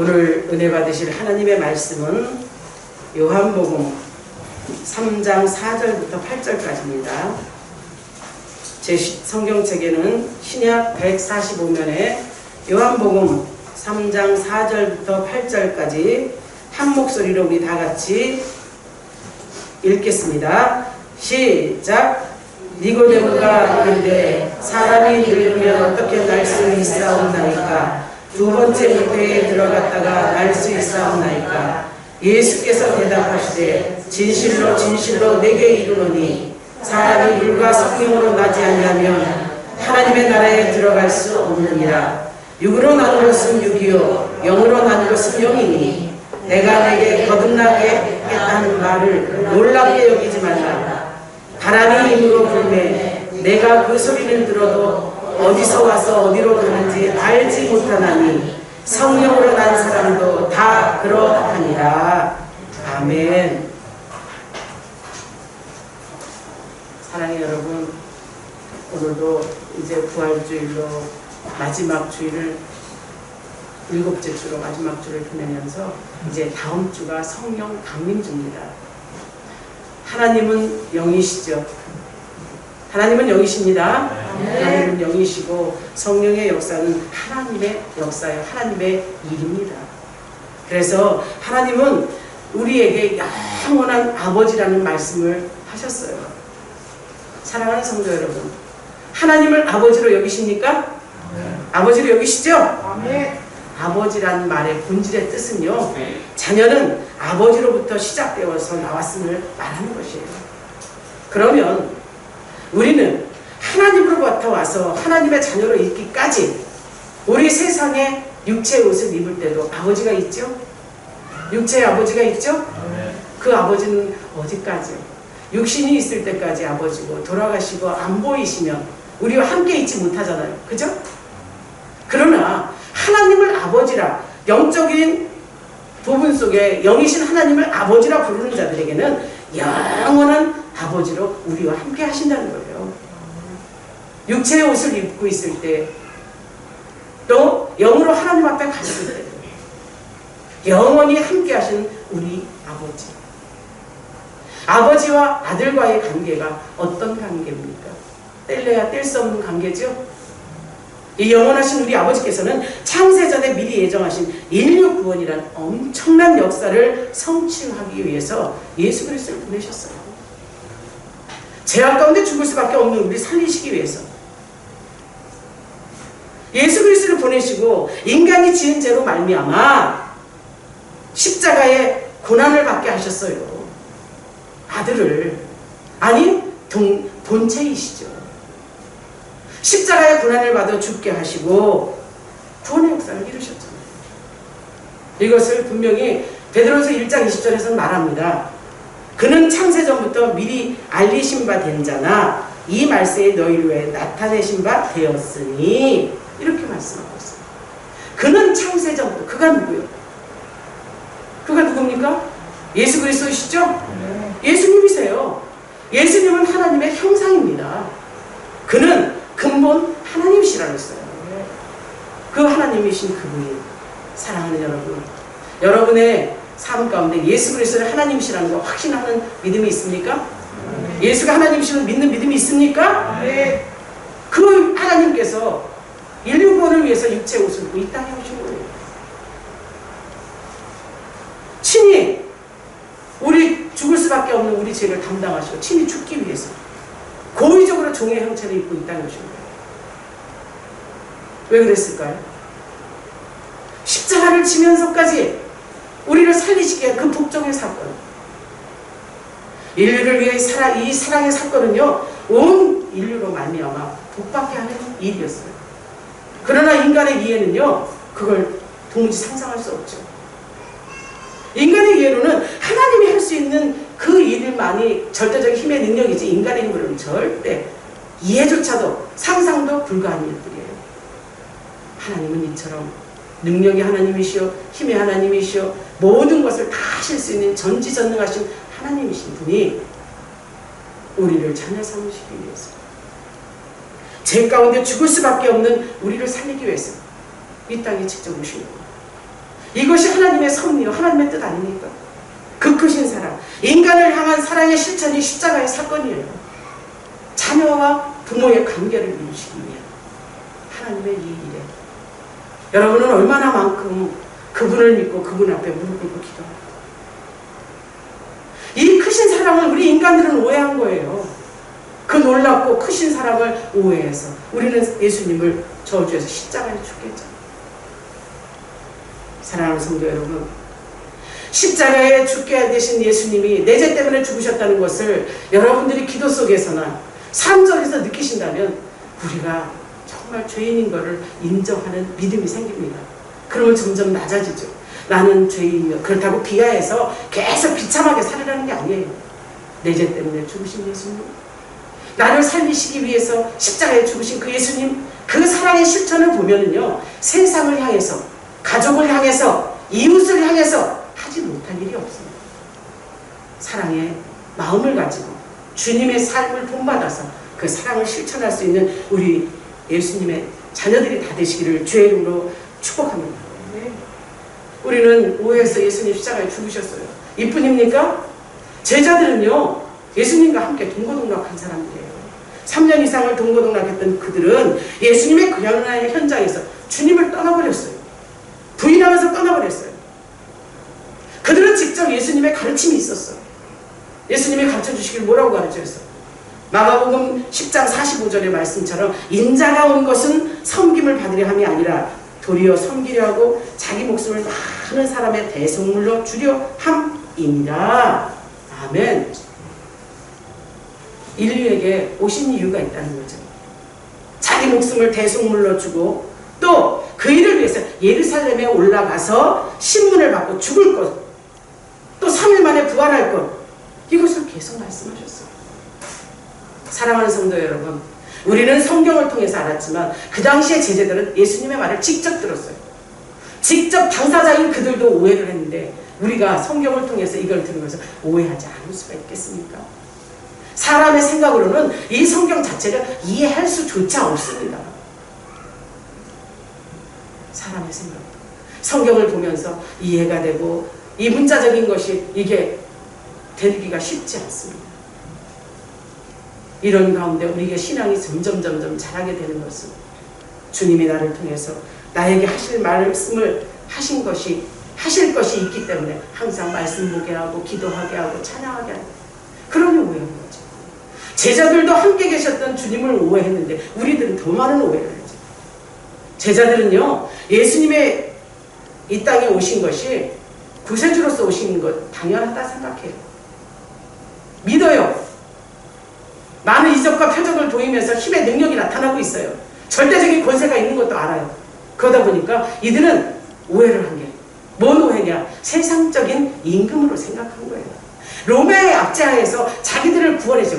오늘 은혜 받으실 하나님의 말씀은 요한복음 3장 4절부터 8절까지입니다. 제 성경책에는 신약 145면에 요한복음 3장 4절부터 8절까지 한 목소리로 우리 다 같이 읽겠습니다. 시작! 니고데모가 이르되 사람이 늙으면 어떻게 날 수 있사옵나이까? 두 번째 묵회에 들어갔다가 날 수 있사옵나이까? 예수께서 대답하시되 진실로 진실로 내게 이르노니 사람이 물과 성령으로 나지 않으면 하나님의 나라에 들어갈 수 없느니라. 육으로 난 것은 육이요 영으로 난 것은 영이니 내가 내게 거듭나게 했다는 말을 놀랍게 여기지 말라. 바람이 힘으로 불매 내가 그 소리를 들어도 어디서 와서 어디로 가는지 알지 못하나니 성령으로 난 사람도 다 그러하니라. 아멘. 사랑의 여러분, 오늘도 이제 부활주일로 마지막 주일을 일곱째 주로 마지막 주를 보내면서 이제 다음 주가 성령 강림주입니다. 하나님은 영이시죠. 하나님은 영이십니다. 하나님은 영이시고 성령의 역사는 하나님의 역사예요. 하나님의 일입니다. 그래서 하나님은 우리에게 영원한 아버지라는 말씀을 하셨어요. 사랑하는 성도 여러분, 하나님을 아버지로 여기십니까? 아버지로 여기시죠? 아버지라는 말의 본질의 뜻은요, 자녀는 아버지로부터 시작되어서 나왔음을 말하는 것이에요. 그러면 우리는 하나님으로부터 와서 하나님의 자녀로 있기까지 우리 세상에 육체의 옷을 입을 때도 아버지가 있죠? 육체의 아버지가 있죠? 그 아버지는 어디까지요? 육신이 있을 때까지 아버지고 돌아가시고 안 보이시면 우리와 함께 있지 못하잖아요. 그죠? 그러나 하나님을 아버지라, 영적인 부분 속에 영이신 하나님을 아버지라 부르는 자들에게는 영원한 아버지로 우리와 함께 하신다는 거예요. 육체의 옷을 입고 있을 때, 또 영으로 하나님 앞에 갔을 때 영원히 함께 하신 우리 아버지. 아버지와 아들과의 관계가 어떤 관계입니까? 뗄래야 뗄 수 없는 관계죠. 이 영원하신 우리 아버지께서는 창세전에 미리 예정하신 인류 구원이란 엄청난 역사를 성취하기 위해서 예수 그리스도를 보내셨어요. 죄악 가운데 죽을 수밖에 없는 우리를 살리시기 위해서 예수 그리스도를 보내시고 본인이 지은 죄로 말미암아 십자가의 고난을 받게 하셨어요. 아들을, 아니 본체이시죠. 십자가의 고난을 받아 죽게 하시고 구원의 역사를 이루셨잖아요. 이것을 분명히 베드로서 1장 20절에서 말합니다. 그는 창세전부터 미리 알리신 바 된 자나 이 말세에 너희를 위해 나타내신 바 되었으니, 이렇게 말씀하고 있어요. 그는 창세전부터. 그가 누구요? 그가 누굽니까? 예수 그리스도시죠? 예수님이세요. 예수님은 하나님의 형상입니다. 그는 근본 하나님이시라고 했어요. 그 하나님이신 그분이, 사랑하는 여러분, 여러분의 삶 가운데 예수 그리스도를 하나님이시라는 거 확신하는 믿음이 있습니까? 예수가 하나님이시라는 믿는 믿음이 있습니까? 네. 그 하나님께서 인류 구원을 위해서 육체의 옷을 입고 이 땅에 오신 거예요. 친히 우리 죽을 수밖에 없는 우리 죄를 담당하시고 친히 죽기 위해서 고의적으로 종의 형체를 입고 이 땅에 오신 거예요. 왜 그랬을까요? 십자가를 지면서까지 우리를 살리시기 위한 그 복종의 사건, 인류를 위해 이 사랑의 사건은요, 온 인류로 말미암아 복받게 하는 일이었어요. 그러나 인간의 이해는요, 그걸 도무지 상상할 수 없죠. 인간의 이해로는 하나님이 할 수 있는 그 일만이 절대적인 힘의 능력이지, 인간의 힘으로는 절대 이해조차도 상상도 불가한 일들이에요. 하나님은 이처럼 능력이 하나님이시오, 힘의 하나님이시오, 모든 것을 다 하실 수 있는 전지전능하신 하나님이신 분이 우리를 자녀 삼으시기 위해서, 죄 가운데 죽을 수밖에 없는 우리를 살리기 위해서 이 땅에 직접 오신 거예요. 이것이 하나님의 섭리요, 하나님의 뜻 아닙니까? 그 크신 사랑, 인간을 향한 사랑의 실천이 십자가의 사건이에요. 자녀와 부모의 관계를 이루시기 위해 하나님의 이 일에 여러분은 얼마나만큼 그분을 믿고 그분 앞에 무릎 꿇고 기도합니다. 이 크신 사랑을 우리 인간들은 오해한 거예요. 그 놀랍고 크신 사랑을 오해해서 우리는 예수님을 저주해서 십자가에 죽겠죠. 사랑하는 성도 여러분, 십자가에 죽게 되신 예수님이 내 죄 때문에 죽으셨다는 것을 여러분들이 기도 속에서나 삶 속에서 느끼신다면 우리가 정말 죄인인 것을 인정하는 믿음이 생깁니다. 그러면 점점 낮아지죠. 나는 죄인이며 그렇다고 비하해서 계속 비참하게 살으라는 게 아니에요. 내 죄 때문에 죽으신 예수님, 나를 살리시기 위해서 십자가에 죽으신 그 예수님, 그 사랑의 실천을 보면은요, 세상을 향해서, 가족을 향해서, 이웃을 향해서 하지 못할 일이 없습니다. 사랑의 마음을 가지고 주님의 삶을 본받아서 그 사랑을 실천할 수 있는 우리 예수님의 자녀들이 다 되시기를 주의 이름으로 축복합니다. 우리는 오해해서 예수님 십자가에 죽으셨어요. 이뿐입니까? 제자들은요, 예수님과 함께 동고동락한 사람들이에요. 3년 이상을 동고동락했던 그들은 예수님의 고난의 현장에서 주님을 떠나버렸어요. 부인하면서 떠나버렸어요. 그들은 직접 예수님의 가르침이 있었어요. 예수님이 가르쳐주시길 뭐라고 가르쳐줬어요? 마가복음 10장 45절의 말씀처럼 인자가 온 것은 섬김을 받으려 함이 아니라 도리어 섬기려 하고 자기 목숨을 많은 사람의 대속물로 주려 함이니라. 아멘. 인류에게 오신 이유가 있다는 거죠. 자기 목숨을 대속물로 주고 또 그 일을 위해서 예루살렘에 올라가서 신문을 받고 죽을 것, 또 3일 만에 부활할 것, 이것을 계속 말씀하셨어요. 사랑하는 성도 여러분, 우리는 성경을 통해서 알았지만 그 당시의 제자들은 예수님의 말을 직접 들었어요. 직접 당사자인 그들도 오해를 했는데 우리가 성경을 통해서 이걸 들으면서 오해하지 않을 수가 있겠습니까? 사람의 생각으로는 이 성경 자체를 이해할 수조차 없습니다. 사람의 생각, 성경을 보면서 이해가 되고 이 문자적인 것이 이게 되기가 쉽지 않습니다. 이런 가운데 우리에게 신앙이 점점 자라게 되는 것은 주님이 나를 통해서 나에게 하실 말씀을 하실 것이 있기 때문에 항상 말씀 보게 하고 기도하게 하고 찬양하게 하고, 그러니 오해한 거죠. 제자들도 함께 계셨던 주님을 오해했는데 우리들은 더 많은 오해를 하죠. 제자들은요, 예수님의 이 땅에 오신 것이 구세주로서 오신 것 당연하다 생각해요. 믿어요. 많은 이적과 표적을 보이면서 힘의 능력이 나타나고 있어요. 절대적인 권세가 있는 것도 알아요. 그러다 보니까 이들은 오해를 한 게, 뭔 오해냐? 세상적인 임금으로 생각한 거예요. 로마의 압제하에서 자기들을 구원해줘,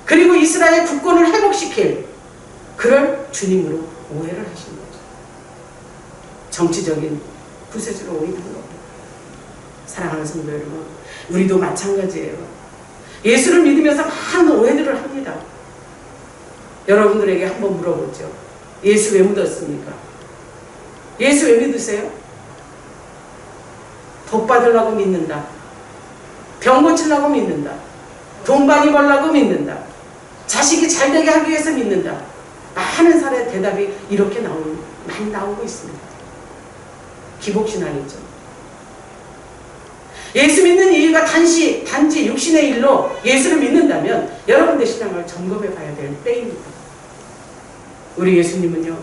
그리고 이스라엘 국권을 회복시킬 그럴 주님으로 오해를 하신 거죠. 정치적인 구세주로 오해한 겁니다. 사랑하는 성도 여러분, 우리도 마찬가지예요. 예수를 믿으면서 많은 오해들을 합니다. 여러분들에게 한번 물어보죠. 예수 왜 믿었습니까? 예수 왜 믿으세요? 복 받으려고 믿는다. 병 고치려고 믿는다. 돈 많이 벌려고 믿는다. 자식이 잘되게 하기 위해서 믿는다. 많은 사람의 대답이 이렇게 많이 나오고 있습니다. 기복신앙이죠. 예수 믿는 이유가 단지 육신의 일로 예수를 믿는다면 여러분의 신앙을 점검해 봐야 될 때입니다. 우리 예수님은요,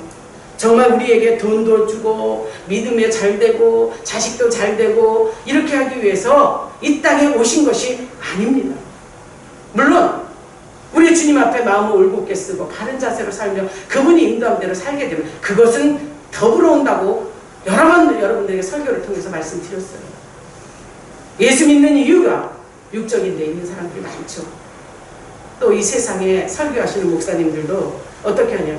정말 우리에게 돈도 주고 믿음에 잘되고 자식도 잘되고 이렇게 하기 위해서 이 땅에 오신 것이 아닙니다. 물론 우리 주님 앞에 마음을 올곧게 쓰고 바른 자세로 살며 그분이 인도한 대로 살게 되면 그것은 더불어 온다고 여러 번 여러분들에게 설교를 통해서 말씀드렸어요. 예수 믿는 이유가 육적인 데 있는 사람들이 많죠. 또 이 세상에 설교하시는 목사님들도 어떻게 하냐?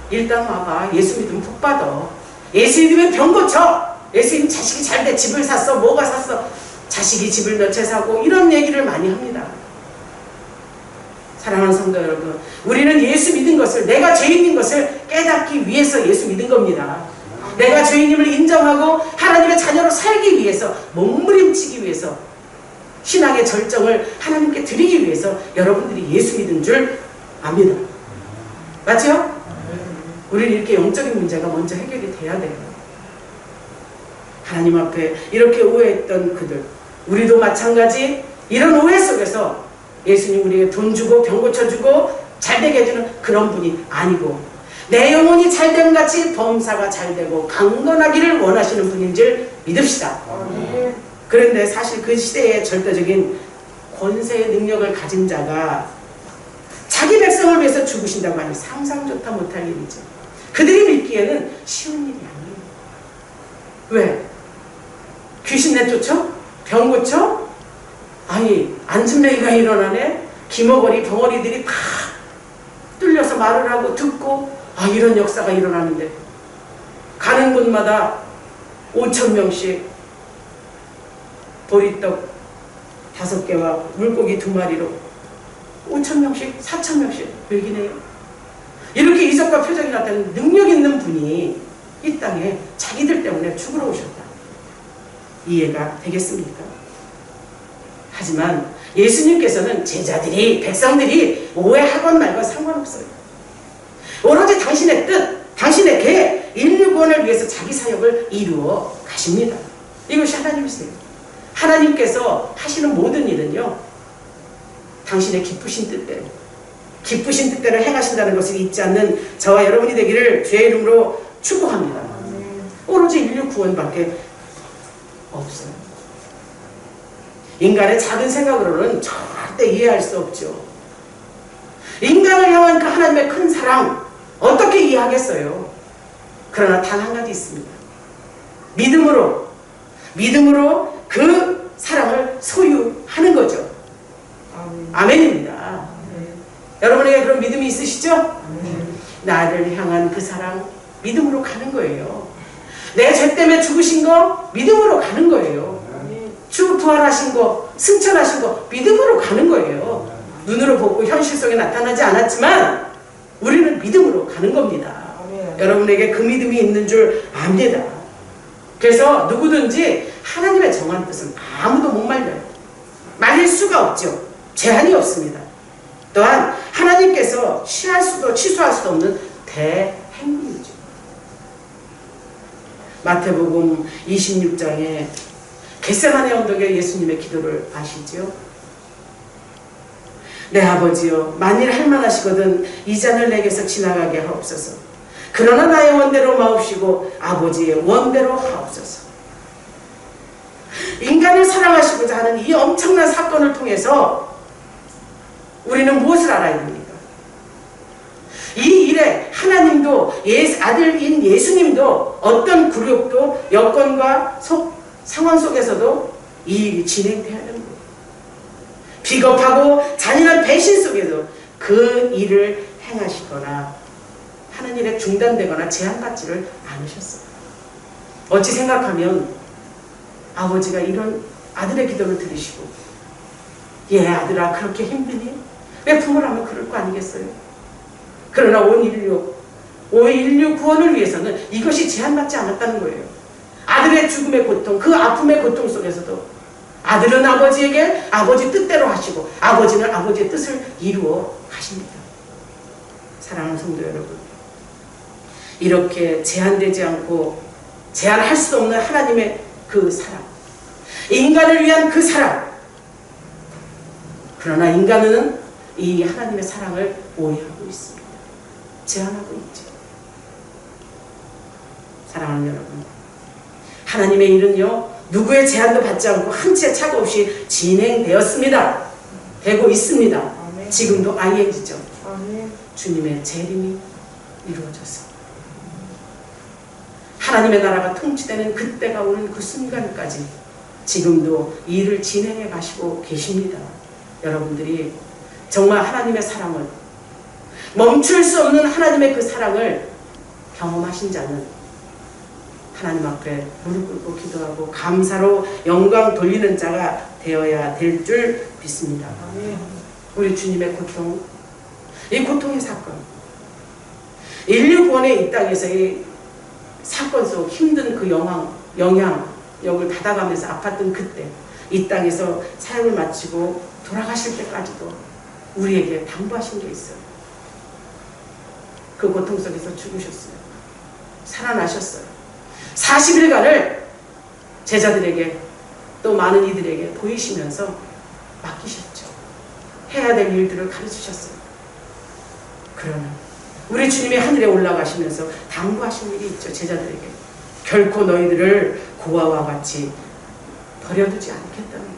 일단 와봐. 예수 믿으면 복 받아. 예수 믿으면 병 고쳐. 예수 믿으면 자식이 잘돼. 집을 샀어. 뭐가 샀어. 자식이 집을 몇 채 사고 이런 얘기를 많이 합니다. 사랑하는 성도 여러분, 우리는 예수 믿은 것을, 내가 죄인인 것을 깨닫기 위해서 예수 믿은 겁니다. 내가 죄인임을 인정하고 하나님의 자녀로 살기 위해서, 몸부림치기 위해서, 신앙의 절정을 하나님께 드리기 위해서 여러분들이 예수 믿은 줄 압니다. 맞죠? 우리는 이렇게 영적인 문제가 먼저 해결이 돼야 돼요. 하나님 앞에 이렇게 오해했던 그들, 우리도 마찬가지 이런 오해 속에서 예수님 우리에게 돈 주고 병 고쳐주고 잘되게 해주는 그런 분이 아니고, 내 영혼이 잘됨 같이 범사가 잘되고 강건하기를 원하시는 분인 줄 믿읍시다. 그런데 사실 그 시대의 절대적인 권세의 능력을 가진 자가 자기 백성을 위해서 죽으신다고 하니 상상조차 못할 일이죠. 그들이 믿기에는 쉬운 일이 아니에요. 왜? 귀신 내쫓아? 병 고쳐? 아니, 안진뱅이가 일어나네? 기머거리 덩어리들이 다 뚫려서 말을 하고 듣고, 아, 이런 역사가 일어나는데 가는 곳마다 5,000명씩 보리떡 5개와 물고기 2마리로 5,000명씩 4,000명씩 먹이네요. 이렇게 이적과 표적이 나타나는 능력 있는 분이 이 땅에 자기들 때문에 죽으러 오셨다. 이해가 되겠습니까? 하지만 예수님께서는 제자들이, 백성들이 오해하건 말건 상관없어요. 오로지 당신의 뜻, 당신의 계획, 인류 구원을 위해서 자기 사역을 이루어 가십니다. 이것이 하나님이세요. 하나님께서 하시는 모든 일은요, 당신의 기쁘신 뜻대로, 기쁘신 뜻대로 행하신다는 것을 잊지 않는 저와 여러분이 되기를 주의 이름으로 축복합니다. 오로지 인류 구원밖에 없어요. 인간의 작은 생각으로는 절대 이해할 수 없죠. 인간을 향한 그 하나님의 큰 사랑 어떻게 이해하겠어요? 그러나 단 한 가지 있습니다. 믿음으로 그 사랑을 소유하는 거죠. 아멘입니다. 여러분에게 그런 믿음이 있으시죠? 나를 향한 그 사랑, 믿음으로 가는 거예요. 내 죄 때문에 죽으신 거 믿음으로 가는 거예요. 주 부활하신 거, 승천하신 거 믿음으로 가는 거예요. 눈으로 보고 현실 속에 나타나지 않았지만 우리는 믿음으로 가는 겁니다. 여러분에게 그 믿음이 있는 줄 압니다. 그래서 누구든지 하나님의 정한 뜻은 아무도 못 말려요. 말릴 수가 없죠. 제한이 없습니다. 또한 하나님께서 취할 수도 취소할 수도 없는 대행위이죠. 마태복음 26장에 겟세마네 언덕에 예수님의 기도를 아시죠? 내 아버지여, 만일 할만하시거든 이 잔을 내게서 지나가게 하옵소서. 그러나 나의 원대로 마옵시고 아버지의 원대로 하옵소서. 인간을 사랑하시고자 하는 이 엄청난 사건을 통해서 우리는 무엇을 알아야 됩니까? 이 일에 하나님도 아들인 예수님도 어떤 굴욕도 여건과 상황 속에서도 이 일이 진행돼야 하는 거예요. 비겁하고 잔인한 배신 속에도 그 일을 행하시거나 하는 일에 중단되거나 제한받지를 않으셨어요. 어찌 생각하면 아버지가 이런 아들의 기도를 들으시고, 예 아들아 그렇게 힘드니? 왜 부모라면 그럴 거 아니겠어요? 그러나 온 인류 구원을 위해서는 이것이 제한받지 않았다는 거예요. 아들의 죽음의 고통, 그 아픔의 고통 속에서도 아들은 아버지에게 아버지 뜻대로 하시고 아버지는 아버지의 뜻을 이루어 가십니다. 사랑하는 성도 여러분, 이렇게 제한되지 않고 제한할 수 없는 하나님의 그 사랑, 인간을 위한 그 사랑, 그러나 인간은 이 하나님의 사랑을 오해하고 있습니다. 제한하고 있죠. 사랑하는 여러분, 하나님의 일은요 누구의 제한도 받지 않고 한치의 차고 없이 진행되었습니다. 되고 있습니다. 아멘. 지금도 ING죠. 아멘. 주님의 재림이 이루어져서 하나님의 나라가 통치되는 그때가 오는 그 순간까지 지금도 이 일을 진행해 가시고 계십니다. 여러분들이 정말 하나님의 사랑을, 멈출 수 없는 하나님의 그 사랑을 경험하신 자는 하나님 앞에 무릎 꿇고 기도하고 감사로 영광 돌리는 자가 되어야 될 줄 믿습니다. 우리 주님의 고통, 이 고통의 사건, 인류 구원의 이 땅에서의 사건 속 힘든 그 영향력을 받아가면서 아팠던 그때 이 땅에서 사역을 마치고 돌아가실 때까지도 우리에게 당부하신 게 있어요. 그 고통 속에서 죽으셨어요. 살아나셨어요. 40일간을 제자들에게 또 많은 이들에게 보이시면서 맡기셨죠. 해야 될 일들을 가르치셨어요. 그러나 우리 주님이 하늘에 올라가시면서 당부하신 일이 있죠. 제자들에게 결코 너희들을 고아와 같이 버려두지 않겠다는 거예요.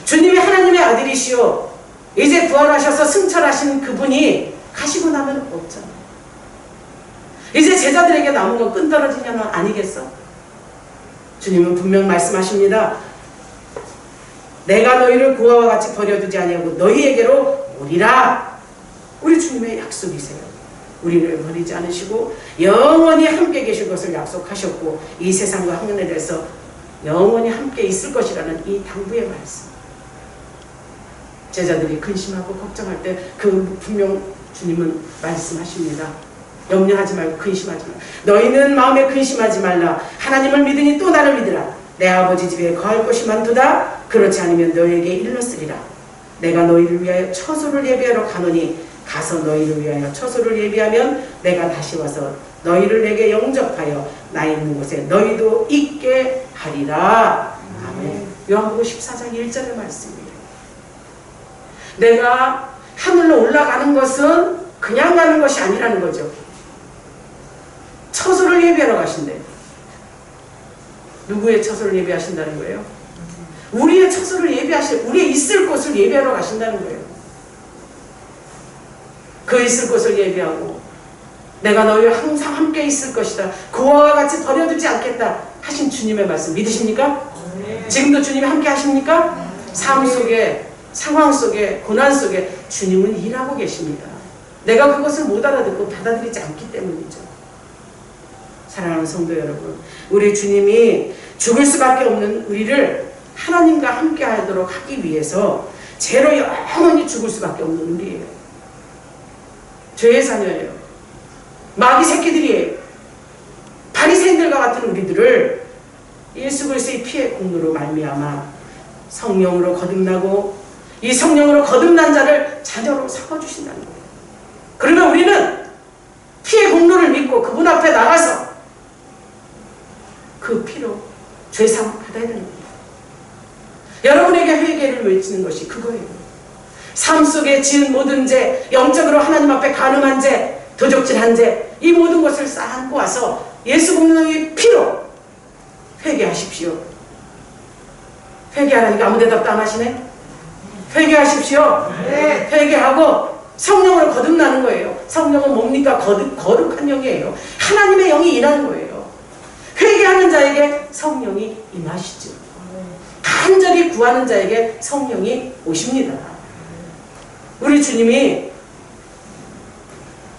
주님이 하나님의 아들이시오 이제 부활하셔서 승천하신 그분이 가시고 나면 없잖아요. 이제 제자들에게 남은 건 끈떨어지냐는 아니겠어? 주님은 분명 말씀하십니다. 내가 너희를 고아와 같이 버려두지 아니하고 너희에게로 오리라. 우리 주님의 약속이세요. 우리를 버리지 않으시고 영원히 함께 계실 것을 약속하셨고 이 세상과 하늘에서 영원히 함께 있을 것이라는 이 당부의 말씀. 제자들이 근심하고 걱정할 때 그 분명 주님은 말씀하십니다. 염려하지 말고 근심하지 말라. 너희는 마음에 근심하지 말라. 하나님을 믿으니 또 나를 믿으라. 내 아버지 집에 거할 것이 많도다. 그렇지 않으면 너희에게 일렀으리라. 내가 너희를 위하여 처소를 예비하러 가노니 가서 너희를 위하여 처소를 예비하면 내가 다시 와서 너희를 내게 영접하여 나 있는 곳에 너희도 있게 하리라. 아멘. 요한복음 14장 1절의 말씀이에요. 내가 하늘로 올라가는 것은 그냥 가는 것이 아니라는 거죠. 처소를 예비하러 가신대. 누구의 처소를 예비하신다는 거예요? 우리의 처소를 우리의 있을 곳을 예비하러 가신다는 거예요. 그 있을 곳을 예비하고 내가 너희와 항상 함께 있을 것이다. 고아와 같이 버려두지 않겠다 하신 주님의 말씀 믿으십니까? 지금도 주님이 함께 하십니까? 삶 속에 상황 속에 고난 속에 주님은 일하고 계십니다. 내가 그것을 못 알아듣고 받아들이지 않기 때문이죠. 사랑하는 성도 여러분, 우리 주님이 죽을 수밖에 없는 우리를 하나님과 함께 하도록 하기 위해서 죄로 영원히 죽을 수밖에 없는 우리예요. 죄의 자녀예요. 마귀 새끼들이에요. 바리새인들과 같은 우리들을 예수 그리스도의 피의 공로로 말미암아 성령으로 거듭나고 이 성령으로 거듭난 자를 자녀로 삼아주신다는 거예요. 그러면 우리는 피의 공로를 믿고 그분 앞에 나가서 그 피로 죄사함 받아야 되는 겁니다. 여러분에게 회개를 외치는 것이 그거예요. 삶 속에 지은 모든 죄, 영적으로 하나님 앞에 간음한 죄, 도적질한 죄, 이 모든 것을 쌓아안고 와서 예수 그리스도의 피로 회개하십시오. 회개하라니까 아무 대답도 안 하시네? 회개하십시오. 네. 회개하고 성령으로 거듭나는 거예요. 성령은 뭡니까? 거룩한 영이에요. 하나님의 영이 일하는 거예요. 회개하는 자에게 성령이 임하시죠. 간절히 구하는 자에게 성령이 오십니다. 우리 주님이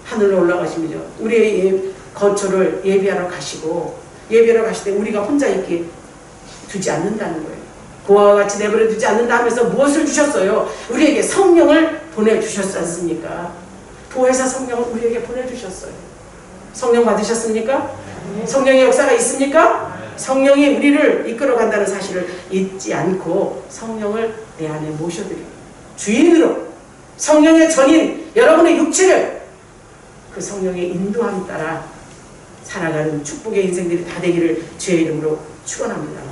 하늘로 올라가십니다. 우리의 거처를 예비하러 가시고 예비하러 가실 때 우리가 혼자 있게 두지 않는다는 거예요. 고아와 같이 내버려 두지 않는다 하면서 무엇을 주셨어요? 우리에게 성령을 보내주셨지 않습니까? 보혜사 성령을 우리에게 보내주셨어요. 성령 받으셨습니까? 성령의 역사가 있습니까? 성령이 우리를 이끌어간다는 사실을 잊지 않고 성령을 내 안에 모셔드리고 주인으로 성령의 전인 여러분의 육체를 그 성령의 인도함 따라 살아가는 축복의 인생들이 다 되기를 주의 이름으로 축원합니다.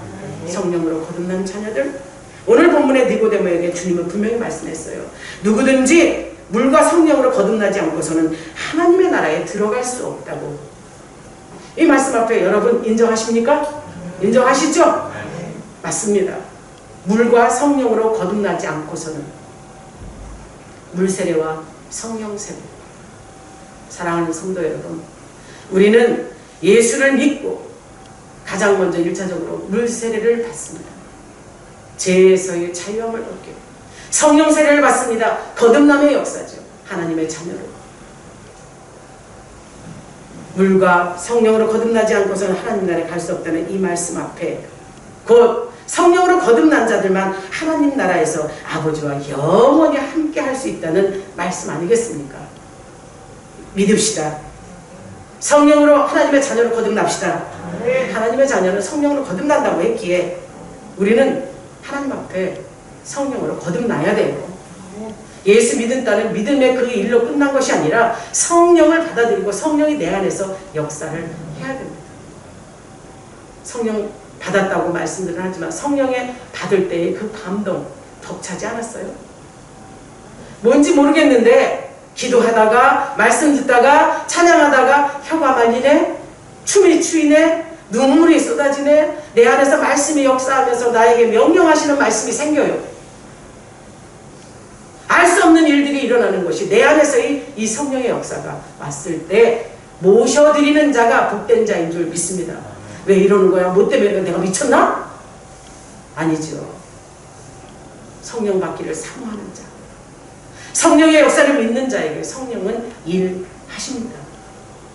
성령으로 거듭난 자녀들, 오늘 본문의 니고데모에게 주님은 분명히 말씀했어요. 누구든지 물과 성령으로 거듭나지 않고서는 하나님의 나라에 들어갈 수 없다고. 이 말씀 앞에 여러분 인정하십니까? 인정하시죠? 맞습니다. 물과 성령으로 거듭나지 않고서는 물 세례와 성령 세례. 사랑하는 성도 여러분, 우리는 예수를 믿고 가장 먼저 1차적으로 물 세례를 받습니다. 죄에서의 자유함을 얻게 성령 세례를 받습니다. 거듭남의 역사죠. 하나님의 자녀로. 물과 성령으로 거듭나지 않고서는 하나님 나라에 갈 수 없다는 이 말씀 앞에 곧 성령으로 거듭난 자들만 하나님 나라에서 아버지와 영원히 함께 할 수 있다는 말씀 아니겠습니까? 믿읍시다. 성령으로 하나님의 자녀로 거듭납시다. 하나님의 자녀는 성령으로 거듭난다고 했기에 우리는 하나님 앞에 성령으로 거듭나야 돼요. 예수 믿는다는 믿음의 그 일로 끝난 것이 아니라 성령을 받아들이고 성령이 내 안에서 역사를 해야 됩니다. 성령 받았다고 말씀들은 하지만 성령에 받을 때의 그 감동 벅차지 않았어요? 뭔지 모르겠는데 기도하다가 말씀 듣다가 찬양하다가 혀가 말리네, 춤이 추이네, 눈물이 쏟아지네, 내 안에서 말씀이 역사하면서 나에게 명령하시는 말씀이 생겨요. 알 수 없는 일들이 일어나는 것이 내 안에서의 이 성령의 역사가 왔을 때 모셔드리는 자가 복된 자인 줄 믿습니다. 왜 이러는 거야? 뭐 때문에 내가 미쳤나? 아니죠. 성령 받기를 사모하는 자, 성령의 역사를 믿는 자에게 성령은 일하십니다.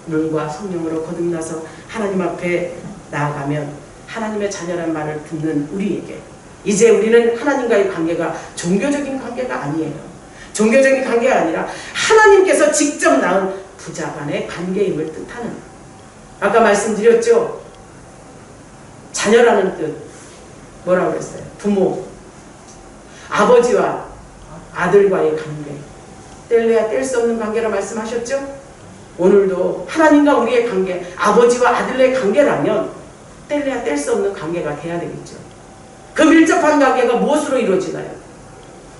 물과 성령으로 거듭나서 하나님 앞에 나아가면 하나님의 자녀란 말을 듣는 우리에게 이제 우리는 하나님과의 관계가 종교적인 관계가 아니에요. 종교적인 관계가 아니라 하나님께서 직접 낳은 부자간의 관계임을 뜻하는, 아까 말씀드렸죠. 자녀라는 뜻 뭐라고 그랬어요? 부모, 아버지와 아들과의 관계, 뗄래야 뗄 수 없는 관계라 말씀하셨죠? 오늘도 하나님과 우리의 관계, 아버지와 아들의 관계라면 뗄래야 뗄 수 없는 관계가 돼야 되겠죠. 그 밀접한 관계가 무엇으로 이루어지나요?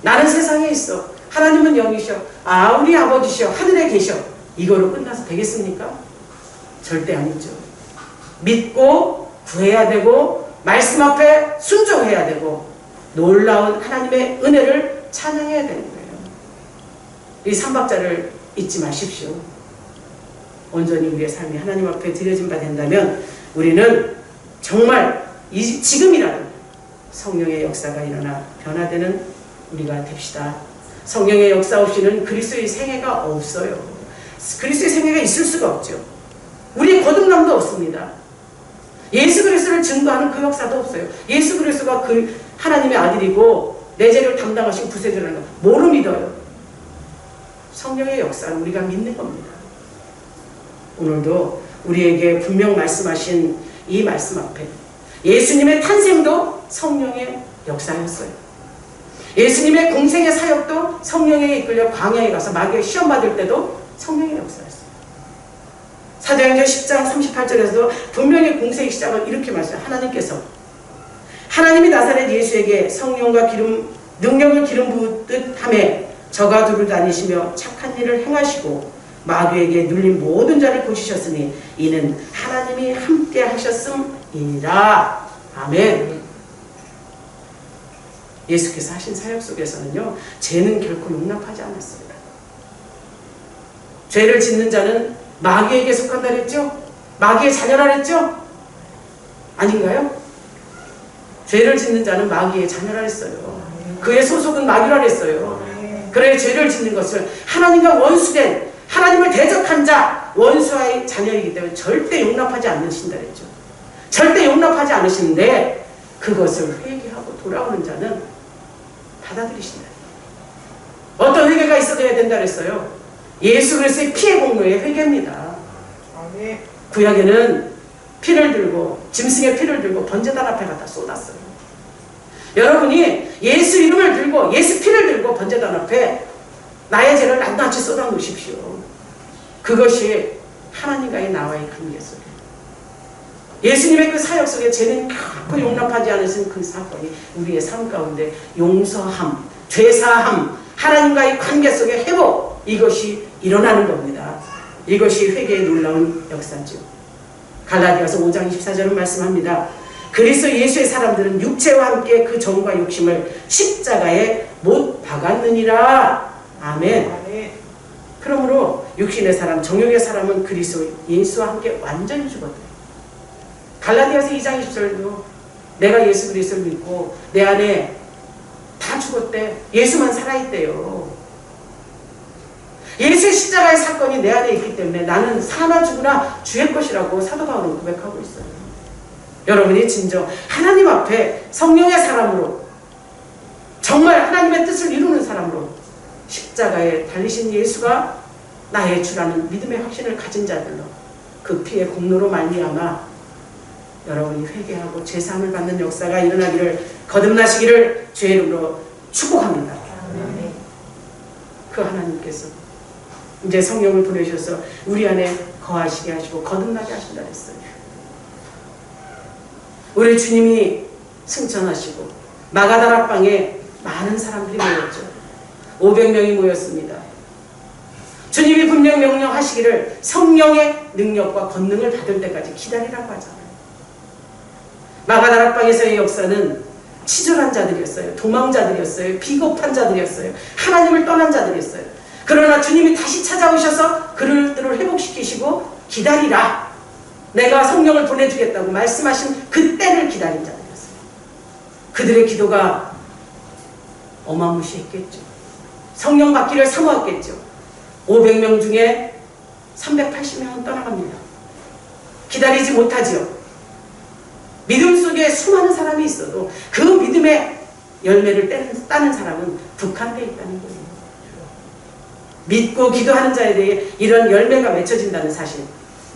나는 세상에 있어, 하나님은 영이셔, 우리 아버지셔, 하늘에 계셔, 이거로 끝나서 되겠습니까? 절대 아니죠. 믿고 구해야 되고 말씀 앞에 순종해야 되고 놀라운 하나님의 은혜를 찬양해야 되는 거예요. 이 삼박자를 잊지 마십시오. 온전히 우리의 삶이 하나님 앞에 드려진 바 된다면 우리는 정말 지금이라도 성령의 역사가 일어나 변화되는 우리가 됩시다. 성령의 역사 없이는 그리스도의 생애가 없어요. 그리스도의 생애가 있을 수가 없죠. 우리의 거듭남도 없습니다. 예수 그리스도를 증거하는 그 역사도 없어요. 예수 그리스도가 그 하나님의 아들이고 내 죄를 담당하신 구세주라는 거 뭐로 믿어요? 성령의 역사는 우리가 믿는 겁니다. 오늘도 우리에게 분명 말씀하신 이 말씀 앞에 예수님의 탄생도 성령의 역사였어요. 예수님의 공생의 사역도 성령에 이끌려 광야에 가서 마귀의 시험 받을 때도 성령의 역사였어요. 사도행전 10장 38절에서도 분명히 공생의 시작을 이렇게 말씀해요. 하나님이 나사렛 예수에게 성령과 능력을 기름 부듯 하매 저가 두루 다니시며 착한 일을 행하시고 마귀에게 눌린 모든 자를 고치셨으니 이는 하나님이 함께 하셨음이니라. 아멘. 예수께서 하신 사역 속에서는요, 죄는 결코 용납하지 않았습니다. 죄를 짓는 자는 마귀에게 속한다 그랬죠? 마귀의 자녀라 그랬죠? 아닌가요? 죄를 짓는 자는 마귀의 자녀라 그랬어요. 그의 소속은 마귀라 그랬어요. 그래 죄를 짓는 것을 하나님과 원수된, 하나님을 대적한 자, 원수와의 자녀이기 때문에 절대 용납하지 않으신다 그랬죠. 절대 용납하지 않으시는데 그것을 회개하고 돌아오는 자는 받아들이신다. 어떤 회개가 있어야 된다 그랬어요? 예수 그리스도의 피의 공로의 회개입니다. 구약에는 피를 들고, 짐승의 피를 들고 번제단 앞에 갖다 쏟았어요. 여러분이 예수 이름을 들고 예수 피를 들고 번제단 앞에 나의 죄를 낱낱이 쏟아 놓으십시오. 그것이 하나님과의 나와의 관계 속에, 예수님의 그 사역 속에 죄는 결코 용납하지 않으신 그 사건이 우리의 삶 가운데 용서함, 죄사함, 하나님과의 관계 속에 회복, 이것이 일어나는 겁니다. 이것이 회개의 놀라운 역사죠. 갈라디아서 5장 24절은 말씀합니다. 그리스도 예수의 사람들은 육체와 함께 그 정과 욕심을 십자가에 못 박았느니라. 아멘. 그러므로 육신의 사람, 정욕의 사람은 그리스도 예수와 함께 완전히 죽었대요. 갈라디아서 2장 20절도 내가 예수 그리스도를 믿고 내 안에 다 죽었대. 예수만 살아있대요. 예수의 십자가의 사건이 내 안에 있기 때문에 나는 사나 죽으나 주의 것이라고 사도 바울은 고백하고 있어요. 여러분이 진정 하나님 앞에 성령의 사람으로, 정말 하나님의 뜻을 이루는 사람으로 십자가에 달리신 예수가 나의 주라는 믿음의 확신을 가진 자들로 그 피의 공로로 말미암아 여러분이 회개하고 죄사함을 받는 역사가 일어나기를 거듭나시기를 주의 이름으로 축복합니다. 그 하나님께서 이제 성령을 보내셔서 우리 안에 거하시게 하시고 거듭나게 하신다 했어요. 우리 주님이 승천하시고 마가다락방에 많은 사람들이 모였죠. 500명이 모였습니다. 주님이 분명 명령하시기를 성령의 능력과 권능을 받을 때까지 기다리라고 하잖아요. 마가다락방에서의 역사는 치졸한 자들이었어요. 도망자들이었어요. 비겁한 자들이었어요. 하나님을 떠난 자들이었어요. 그러나 주님이 다시 찾아오셔서 그들을 회복시키시고 기다리라. 내가 성령을 보내주겠다고 말씀하신 그 때를 기다린 자들이었어요. 그들의 기도가 어마무시했겠죠. 성령 받기를 사모했겠죠. 500명 중에 380명은 떠나갑니다. 기다리지 못하지요. 믿음 속에 수많은 사람이 있어도 그 믿음의 열매를 따는 사람은 북한되어 있다는 거예요. 믿고 기도하는 자에 대해 이런 열매가 맺혀진다는 사실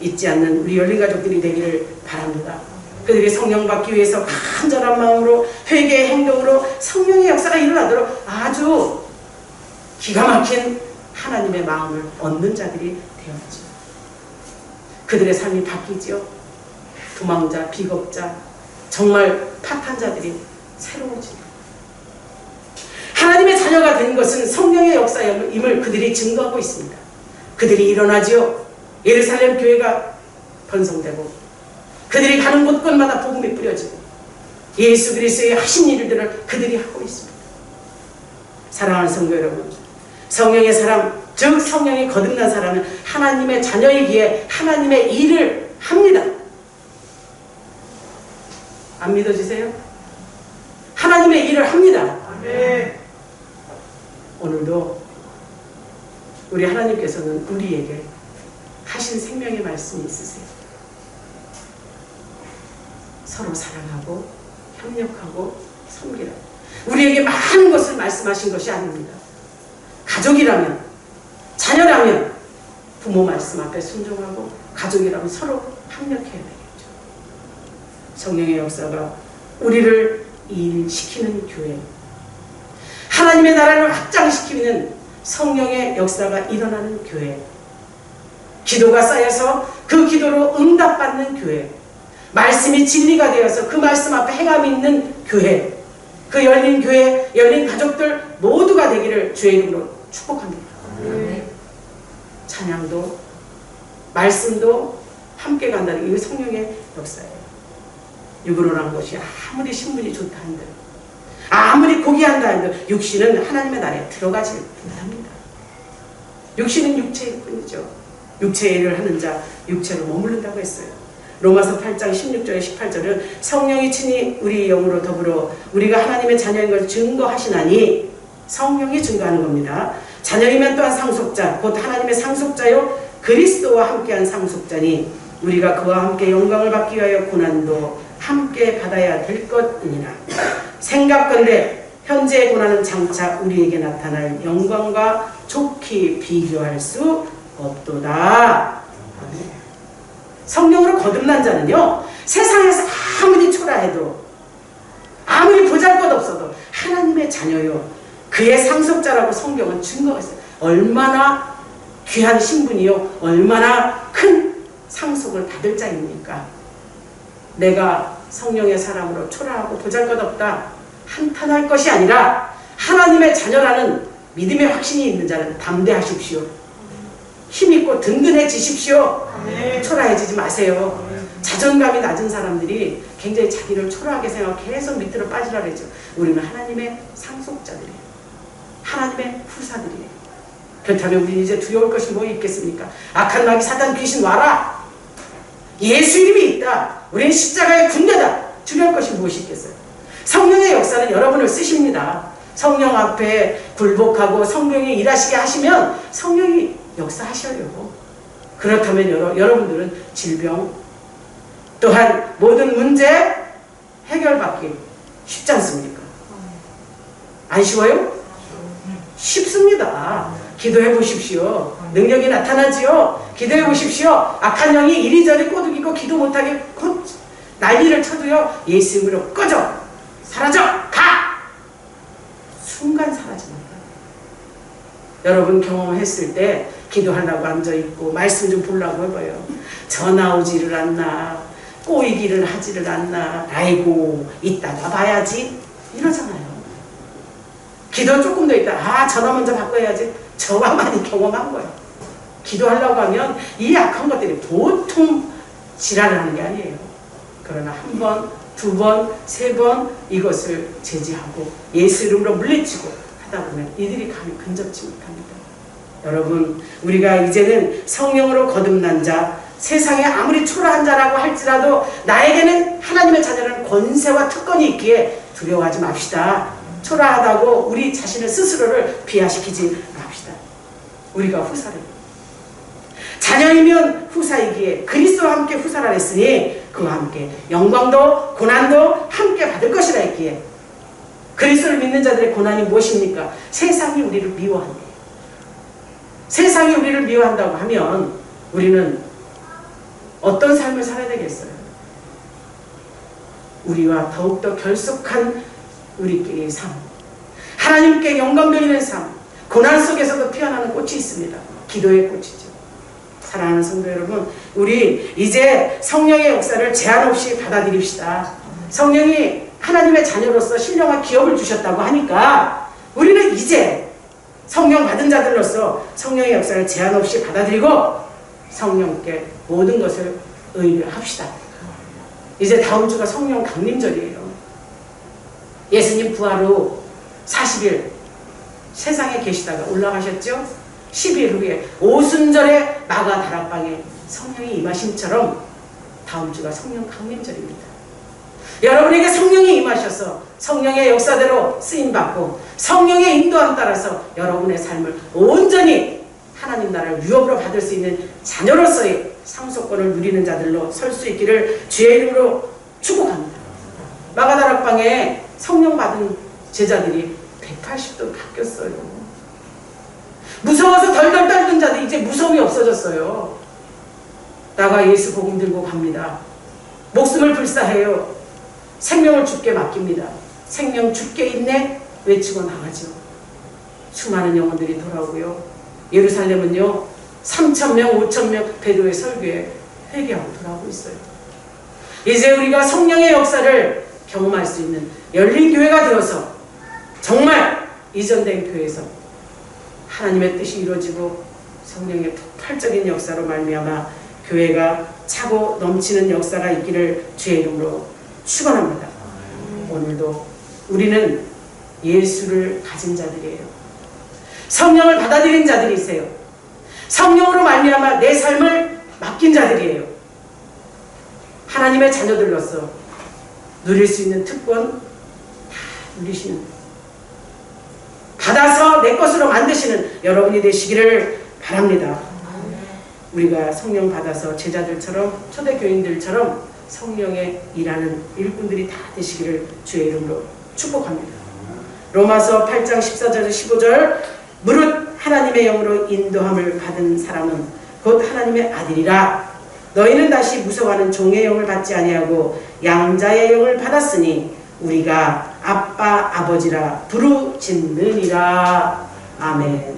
잊지 않는 우리 열린 가족들이 되기를 바랍니다. 그들이 성령 받기 위해서 간절한 마음으로 회개의 행동으로 성령의 역사가 일어나도록 아주 기가 막힌 하나님의 마음을 얻는 자들이 되었죠. 그들의 삶이 바뀌지요. 도망자, 비겁자, 정말 탓한 자들이 새로워집니다. 하나님의 자녀가 된 것은 성령의 역사임을 그들이 증거하고 있습니다. 그들이 일어나지요. 예루살렘 교회가 번성되고 그들이 가는 곳곳마다 복음이 뿌려지고 예수 그리스도의 하신 일들을 그들이 하고 있습니다. 사랑하는 성도 여러분, 성령의 사람, 즉 성령이 거듭난 사람은 하나님의 자녀이기에 하나님의 일을 합니다. 안 믿어지세요? 하나님의 일을 합니다. 네. 오늘도 우리 하나님께서는 우리에게 하신 생명의 말씀이 있으세요. 서로 사랑하고 협력하고 섬기라. 우리에게 많은 것을 말씀하신 것이 아닙니다. 가족이라면, 자녀라면 부모 말씀 앞에 순종하고, 가족이라면 서로 협력해야 되겠죠. 성령의 역사가 우리를 일시키는 교회, 하나님의 나라를 확장시키는 성령의 역사가 일어나는 교회, 기도가 쌓여서 그 기도로 응답받는 교회, 말씀이 진리가 되어서 그 말씀 앞에 행함이 있는 교회, 그 열린 교회, 열린 가족들 모두가 되기를 주의 이름으로 축복합니다. 찬양도 말씀도 함께 간다는 이 성령의 역사예요. 육으로 난 것이 아무리 신분이 좋다 한들, 아무리 고귀한다 한들 육신은 하나님의 나라에 들어가지 못합니다. 육신은 육체일 뿐이죠. 육체의 일을 하는 자 육체로 머무른다고 했어요. 로마서 8장 16절에 18절은 성령이 친히 우리 영으로 더불어 우리가 하나님의 자녀인 것을 증거하시나니, 성령이 증거하는 겁니다. 자녀이면 또한 상속자, 곧 하나님의 상속자요 그리스도와 함께한 상속자니 우리가 그와 함께 영광을 받기 위하여 고난도 함께 받아야 될 것이니라. 생각건대 현재의 고난은 장차 우리에게 나타날 영광과 좋게 비교할 수 없도다. 성령으로 거듭난 자는요, 세상에서 아무리 초라해도 아무리 보잘것없어도 하나님의 자녀요 그의 상속자라고 성경은 증거했어요. 얼마나 귀한 신분이요, 얼마나 큰 상속을 받을 자입니까? 내가 성령의 사람으로 초라하고 보잘것없다 한탄할 것이 아니라 하나님의 자녀라는 믿음의 확신이 있는 자는 담대하십시오. 힘있고 든든해지십시오. 초라해지지 마세요. 자존감이 낮은 사람들이 굉장히 자기를 초라하게 생각하고 계속 밑으로 빠지라 그랬죠. 우리는 하나님의 상속자들이에요. 하나님의 후사들이에요. 그렇다면 우리 이제 두려울 것이 뭐 있겠습니까? 악한 마귀 사단 귀신 와라. 예수 이름이 있다. 우리는 십자가의 군대다. 두려울 것이 무엇이 있겠어요? 성령의 역사는 여러분을 쓰십니다. 성령 앞에 굴복하고 성령이 일하시게 하시면 성령이 역사하셔요. 그렇다면 여러분들은 질병 또한 모든 문제 해결받기 쉽지 않습니까? 안 쉬워요? 쉽습니다. 기도해 보십시오. 능력이 나타나지요. 기도해 보십시오. 악한 영이 이리저리 꼬드기고 기도 못하게 곧 난리를 쳐도요. 예수 이름으로 꺼져, 사라져, 가! 순간 사라집니다. 여러분 경험했을 때 기도하려고 앉아있고 말씀 좀 보려고 해봐요. 전화 오지를 않나, 꼬이기를 하지를 않나, 아이고 이따가 봐야지 이러잖아요. 기도 조금 더 있다. 전화 먼저 바꿔야지. 저와 많이 경험한 거예요. 기도하려고 하면 이 악한 것들이 보통 지랄을 하는 게 아니에요. 그러나 한 번, 두 번, 세 번 이것을 제지하고 예수 이름으로 물리치고 하다 보면 이들이 감히 근접지 못합니다. 여러분, 우리가 이제는 성령으로 거듭난 자, 세상에 아무리 초라한 자라고 할지라도 나에게는 하나님의 자녀라는 권세와 특권이 있기에 두려워하지 맙시다. 초라하다고 우리 자신을 스스로를 비하시키지 맙시다. 우리가 후사를 자녀이면 후사이기에 그리스도와 함께 후사라 했으니 그와 함께 영광도 고난도 함께 받을 것이라 했기에 그리스도를 믿는 자들의 고난이 무엇입니까? 세상이 우리를 미워한대요. 세상이 우리를 미워한다고 하면 우리는 어떤 삶을 살아야 되겠어요? 우리와 더욱더 결속한 우리끼리의 삶, 하나님께 영광 돌리는 삶, 고난 속에서도 피어나는 꽃이 있습니다. 기도의 꽃이죠. 사랑하는 성도 여러분, 우리 이제 성령의 역사를 제한 없이 받아들입시다. 성령이 하나님의 자녀로서 신령한 기업을 주셨다고 하니까 우리는 이제 성령 받은 자들로서 성령의 역사를 제한 없이 받아들이고 성령께 모든 것을 의뢰합시다. 이제 다음 주가 성령 강림절이에요. 예수님 부활 후 40일 세상에 계시다가 올라가셨죠? 10일 후에 오순절에 마가 다락방에 성령이 임하심처럼 다음 주가 성령 강림절입니다. 여러분에게 성령이 임하셔서 성령의 역사대로 쓰임받고 성령의 인도함 따라서 여러분의 삶을 온전히 하나님 나라를 유업으로 받을 수 있는 자녀로서의 상속권을 누리는 자들로 설 수 있기를 주의 이름으로 축복합니다. 마가 다락방에 성령 받은 제자들이 180도 바뀌었어요. 무서워서 덜덜 떨던 자들이 이제 무서움이 없어졌어요. 나가 예수 복음 들고 갑니다. 목숨을 불사해요. 생명을 주께 맡깁니다. 생명 주께 있네 외치고 나가죠. 수많은 영혼들이 돌아오고요. 예루살렘은요 3,000명, 5,000명 베드로의 설교에 회개하고 돌아오고 있어요. 이제 우리가 성령의 역사를 경험할 수 있는 열린 교회가 되어서 정말 이전된 교회에서 하나님의 뜻이 이루어지고 성령의 폭발적인 역사로 말미암아 교회가 차고 넘치는 역사가 있기를 주의 이름으로 축원합니다. 오늘도 우리는 예수를 가진 자들이에요. 성령을 받아들인 자들이세요. 성령으로 말미암아 내 삶을 맡긴 자들이에요. 하나님의 자녀들로서 누릴 수 있는 특권 다 누리시는, 받아서 내 것으로 만드시는 여러분이 되시기를 바랍니다. 우리가 성령 받아서 제자들처럼 초대교인들처럼 성령의 일하는 일꾼들이 다 되시기를 주의 이름으로 축복합니다. 로마서 8장 14절 15절 무릇 하나님의 영으로 인도함을 받은 사람은 곧 하나님의 아들이라. 너희는 다시 무서워하는 종의 영을 받지 아니하고 양자의 영을 받았으니 우리가 아빠 아버지라 부르짖느니라. 아멘.